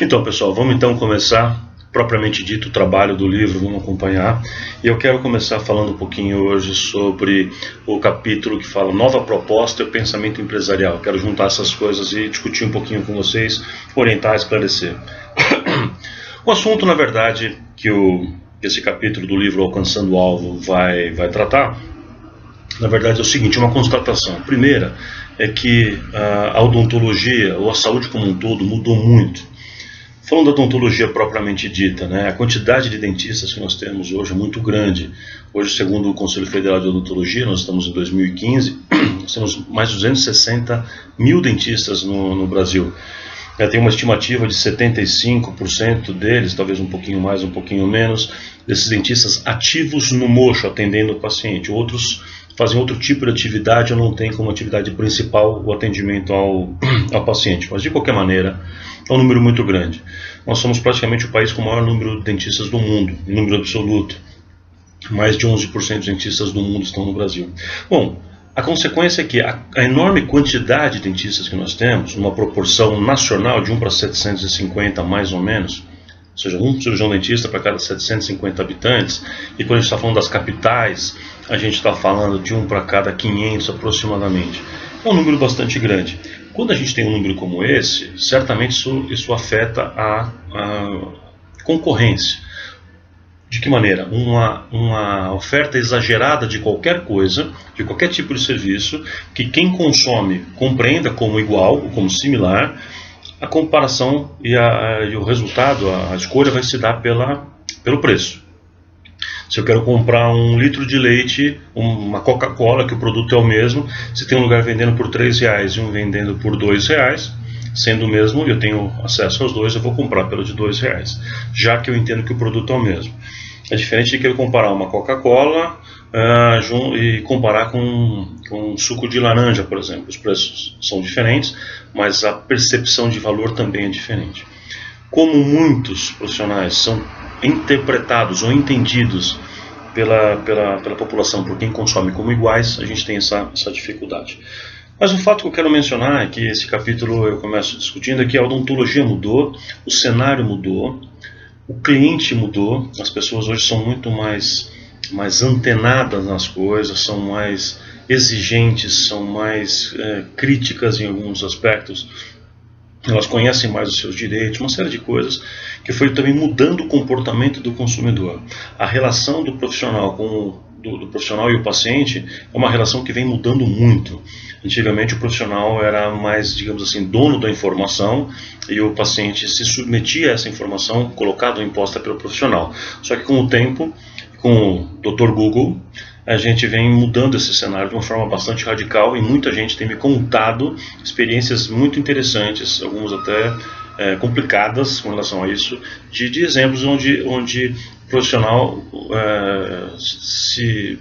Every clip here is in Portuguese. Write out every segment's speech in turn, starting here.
Então, pessoal, vamos então começar propriamente dito o trabalho do livro, vamos acompanhar. E eu quero começar falando um pouquinho hoje sobre o capítulo que fala Nova Proposta e o Pensamento Empresarial. Quero juntar essas coisas e discutir um pouquinho com vocês, orientar, esclarecer. O assunto, na verdade, que esse capítulo do livro Alcançando o Alvo vai tratar, na verdade é o seguinte, uma constatação. A primeira é que a odontologia, ou a saúde como um todo, mudou muito. Falando da odontologia propriamente dita, né, a quantidade de dentistas que nós temos hoje é muito grande. Hoje, segundo o Conselho Federal de Odontologia, nós estamos em 2015, nós temos mais de 260 mil dentistas no Brasil. Tem uma estimativa de 75% deles, talvez um pouquinho mais, um pouquinho menos, desses dentistas ativos no mocho, atendendo o paciente. Outros fazem outro tipo de atividade ou não têm como atividade principal o atendimento ao paciente. Mas, de qualquer maneira, é um número muito grande. Nós somos praticamente o país com o maior número de dentistas do mundo, em número absoluto. Mais de 11% dos dentistas do mundo estão no Brasil. Bom, a consequência é que a enorme quantidade de dentistas que nós temos, numa proporção nacional de 1 para 750 mais ou menos, ou seja, um cirurgião dentista para cada 750 habitantes, e quando a gente está falando das capitais, a gente está falando de 1 para cada 500 aproximadamente. É um número bastante grande. Quando a gente tem um número como esse, certamente isso afeta a concorrência. De que maneira? Uma oferta exagerada de qualquer coisa, de qualquer tipo de serviço, que quem consome compreenda como igual ou como similar, a comparação e o resultado, a escolha vai se dar pelo preço. Se eu quero comprar 1 litro de leite, uma Coca-Cola, que o produto é o mesmo, se tem um lugar vendendo por R$3 e um vendendo por R$2, sendo o mesmo, eu tenho acesso aos dois, eu vou comprar pelo de R$2, já que eu entendo que o produto é o mesmo. É diferente de que eu comparar uma Coca-Cola e comparar com um suco de laranja, por exemplo. Os preços são diferentes, mas a percepção de valor também é diferente. Como muitos profissionais são interpretados ou entendidos pela população, por quem consome como iguais, a gente tem essa dificuldade. Mas o fato que eu quero mencionar é que esse capítulo eu começo discutindo é que a odontologia mudou, o cenário mudou, o cliente mudou, as pessoas hoje são muito mais antenadas nas coisas, são mais exigentes, são mais críticas em alguns aspectos, elas conhecem mais os seus direitos, uma série de coisas que foi também mudando o comportamento do consumidor. A relação do profissional do profissional e o paciente é uma relação que vem mudando muito. Antigamente o profissional era mais, digamos assim, dono da informação e o paciente se submetia a essa informação colocada ou imposta pelo profissional. Só que com o tempo, com o Dr. Google, a gente vem mudando esse cenário de uma forma bastante radical e muita gente tem me contado experiências muito interessantes, algumas até complicadas com relação a isso, de exemplos onde o profissional se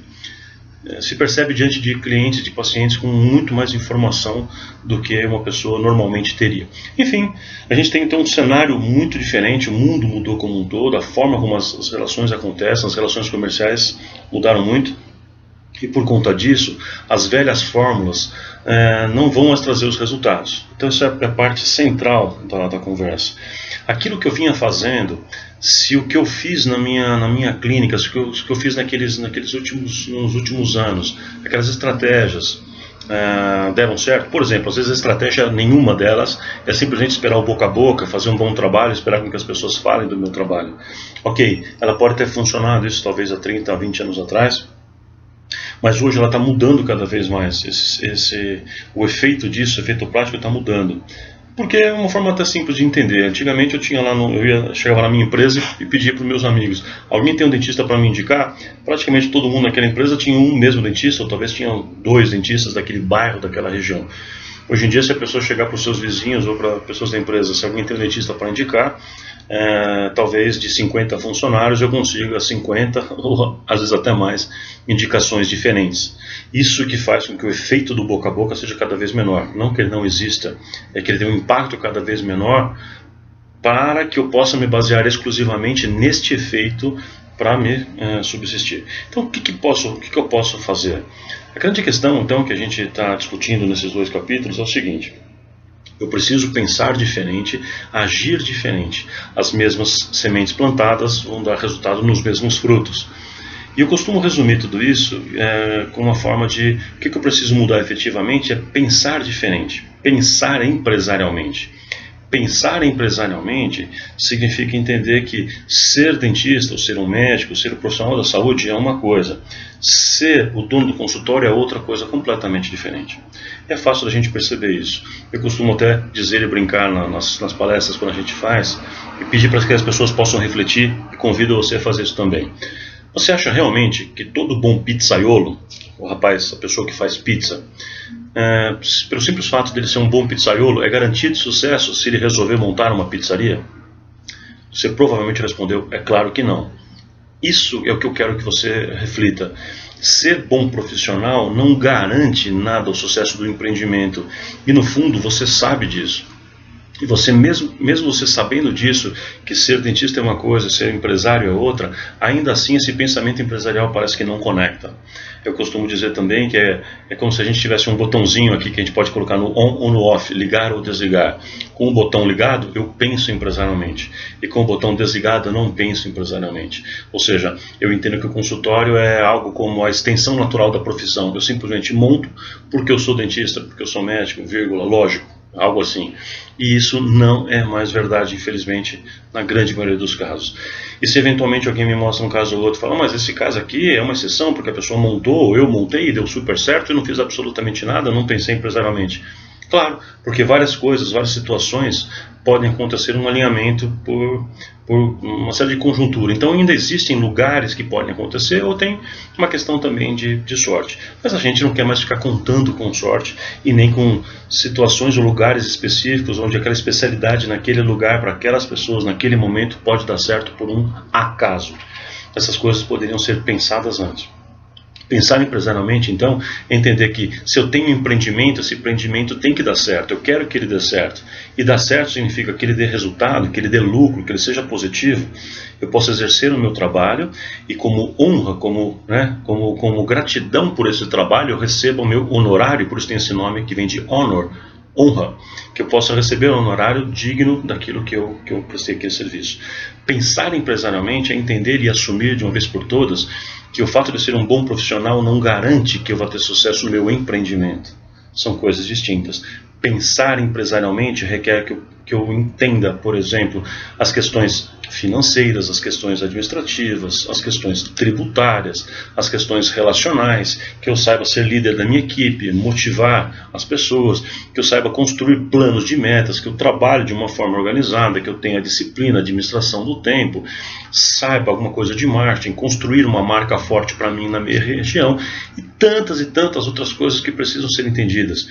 percebe diante de clientes, de pacientes com muito mais informação do que uma pessoa normalmente teria. Enfim, a gente tem então um cenário muito diferente, o mundo mudou como um todo, a forma como as relações acontecem, as relações comerciais mudaram muito. E por conta disso, as velhas fórmulas não vão mais trazer os resultados. Então essa é a parte central da conversa. Aquilo que eu vinha fazendo, se o que eu fiz na minha clínica, se o que eu fiz nos últimos anos, aquelas estratégias deram certo. Por exemplo, às vezes a estratégia nenhuma delas é simplesmente esperar o boca a boca, fazer um bom trabalho, esperar com que as pessoas falem do meu trabalho. Ok, ela pode ter funcionado isso talvez há 30, 20 anos atrás, mas hoje ela está mudando cada vez mais. O efeito disso, o efeito prático está mudando. Porque é uma forma até simples de entender. Antigamente chegava na minha empresa e pedia para os meus amigos: alguém tem um dentista para me indicar? Praticamente todo mundo naquela empresa tinha um mesmo dentista, ou talvez tinham 2 dentistas daquele bairro, daquela região. Hoje em dia, se a pessoa chegar para os seus vizinhos ou para pessoas da empresa, se alguém tem um dentista para indicar, talvez de 50 funcionários eu consiga 50 ou às vezes até mais indicações diferentes. Isso que faz com que o efeito do boca a boca seja cada vez menor. Não que ele não exista, é que ele tem um impacto cada vez menor para que eu possa me basear exclusivamente neste efeito para me subsistir. Então, o que eu posso fazer? A grande questão, então, que a gente está discutindo nesses 2 capítulos é o seguinte: eu preciso pensar diferente, agir diferente. As mesmas sementes plantadas vão dar resultado nos mesmos frutos. E eu costumo resumir tudo isso com uma forma de o que eu preciso mudar efetivamente é pensar diferente, pensar empresarialmente. Pensar empresarialmente significa entender que ser dentista, ou ser um médico, ser um profissional da saúde é uma coisa. Ser o dono do consultório é outra coisa completamente diferente. É fácil da gente perceber isso. Eu costumo até dizer e brincar nas palestras quando a gente faz, e pedir para que as pessoas possam refletir, e convido você a fazer isso também. Você acha realmente que todo bom pizzaiolo, a pessoa que faz pizza, pelo simples fato dele ser um bom pizzaiolo, é garantido de sucesso se ele resolver montar uma pizzaria? Você provavelmente respondeu, é claro que não. Isso é o que eu quero que você reflita. Ser bom profissional não garante nada ao sucesso do empreendimento. E no fundo você sabe disso. E você mesmo você sabendo disso, que ser dentista é uma coisa, ser empresário é outra, ainda assim esse pensamento empresarial parece que não conecta. Eu costumo dizer também que é como se a gente tivesse um botãozinho aqui que a gente pode colocar no on ou no off, ligar ou desligar. Com o botão ligado, eu penso empresarialmente. E com o botão desligado, eu não penso empresarialmente. Ou seja, eu entendo que o consultório é algo como a extensão natural da profissão. Eu simplesmente monto porque eu sou dentista, porque eu sou médico, vírgula, lógico. Algo assim. E isso não é mais verdade, infelizmente, na grande maioria dos casos. E se eventualmente alguém me mostra um caso ou outro e fala, mas esse caso aqui é uma exceção, porque a pessoa montou, eu montei e deu super certo e não fiz absolutamente nada, não pensei empresarialmente. Claro, porque várias coisas, várias situações podem acontecer um alinhamento por uma série de conjuntura. Então ainda existem lugares que podem acontecer, ou tem uma questão também de sorte. Mas a gente não quer mais ficar contando com sorte e nem com situações ou lugares específicos onde aquela especialidade naquele lugar, para aquelas pessoas, naquele momento, pode dar certo por um acaso. Essas coisas poderiam ser pensadas antes. Pensar empresarialmente, então, é entender que se eu tenho um empreendimento, esse empreendimento tem que dar certo, eu quero que ele dê certo. E dar certo significa que ele dê resultado, que ele dê lucro, que ele seja positivo. Eu posso exercer o meu trabalho e como honra, como gratidão por esse trabalho, eu recebo o meu honorário, por isso tem esse nome que vem de honor, honra, que eu possa receber um honorário digno daquilo que eu prestei aquele serviço. Pensar empresarialmente é entender e assumir de uma vez por todas que o fato de eu ser um bom profissional não garante que eu vá ter sucesso no meu empreendimento. São coisas distintas. Pensar empresarialmente requer que eu entenda, por exemplo, as questões financeiras, as questões administrativas, as questões tributárias, as questões relacionais, que eu saiba ser líder da minha equipe, motivar as pessoas, que eu saiba construir planos de metas, que eu trabalhe de uma forma organizada, que eu tenha disciplina, administração do tempo, saiba alguma coisa de marketing, construir uma marca forte para mim na minha região e tantas outras coisas que precisam ser entendidas.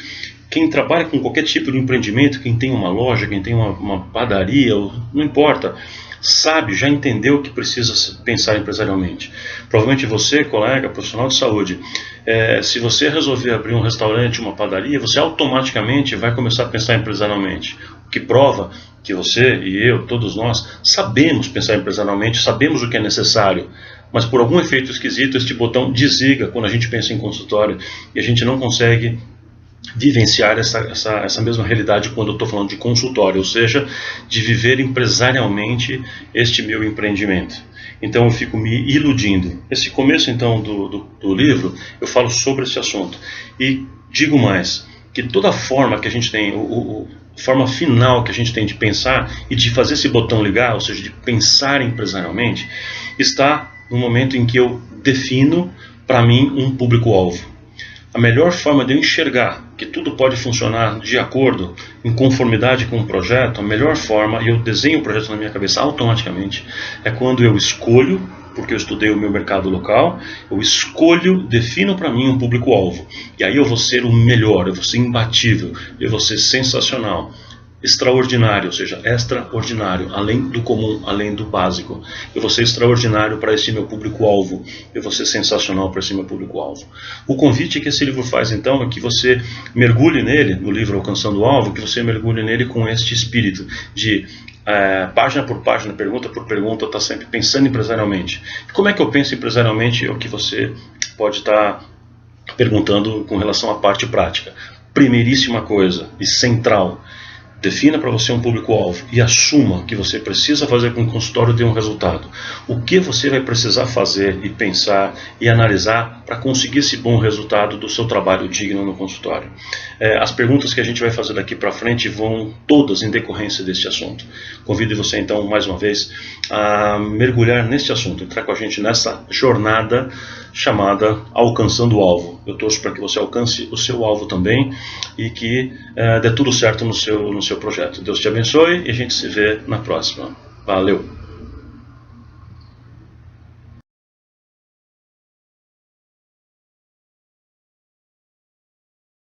Quem trabalha com qualquer tipo de empreendimento, quem tem uma loja, quem tem uma padaria, não importa, sabe, já entendeu que precisa pensar empresarialmente. Provavelmente você, colega, profissional de saúde, se você resolver abrir um restaurante, uma padaria, você automaticamente vai começar a pensar empresarialmente. O que prova que você e eu, todos nós, sabemos pensar empresarialmente, sabemos o que é necessário. Mas por algum efeito esquisito, este botão desliga quando a gente pensa em consultório e a gente não consegue vivenciar essa mesma realidade quando eu estou falando de consultório, ou seja, de viver empresarialmente este meu empreendimento. Então eu fico me iludindo. Esse começo então do livro, eu falo sobre esse assunto. E digo mais, que toda forma que a gente tem, a forma final que a gente tem de pensar e de fazer esse botão ligar, ou seja, de pensar empresarialmente, está no momento em que eu defino para mim um público-alvo. A melhor forma de eu enxergar que tudo pode funcionar de acordo, em conformidade com o projeto, a melhor forma, e eu desenho o projeto na minha cabeça automaticamente, é quando eu escolho, porque eu estudei o meu mercado local, eu escolho, defino para mim um público-alvo. E aí eu vou ser o melhor, eu vou ser imbatível, eu vou ser sensacional. extraordinário, ou seja, extraordinário, além do comum, além do básico. Eu vou ser extraordinário para esse meu público-alvo, eu vou ser sensacional para esse meu público-alvo. O convite que esse livro faz, então, é que você mergulhe nele, no livro Alcançando o Alvo, que você mergulhe nele com este espírito de página por página, pergunta por pergunta, está sempre pensando empresarialmente. E como é que eu penso empresarialmente é o que você pode estar perguntando com relação à parte prática. Primeiríssima coisa e central: defina para você um público-alvo e assuma que você precisa fazer com que o consultório dê um resultado. O que você vai precisar fazer e pensar e analisar para conseguir esse bom resultado do seu trabalho digno no consultório. As perguntas que a gente vai fazer daqui para frente vão todas em decorrência deste assunto. Convido você então, mais uma vez, a mergulhar neste assunto, entrar com a gente nessa jornada chamada Alcançando o Alvo. Eu torço para que você alcance o seu alvo também e que dê tudo certo no seu projeto. Deus te abençoe e a gente se vê na próxima. Valeu!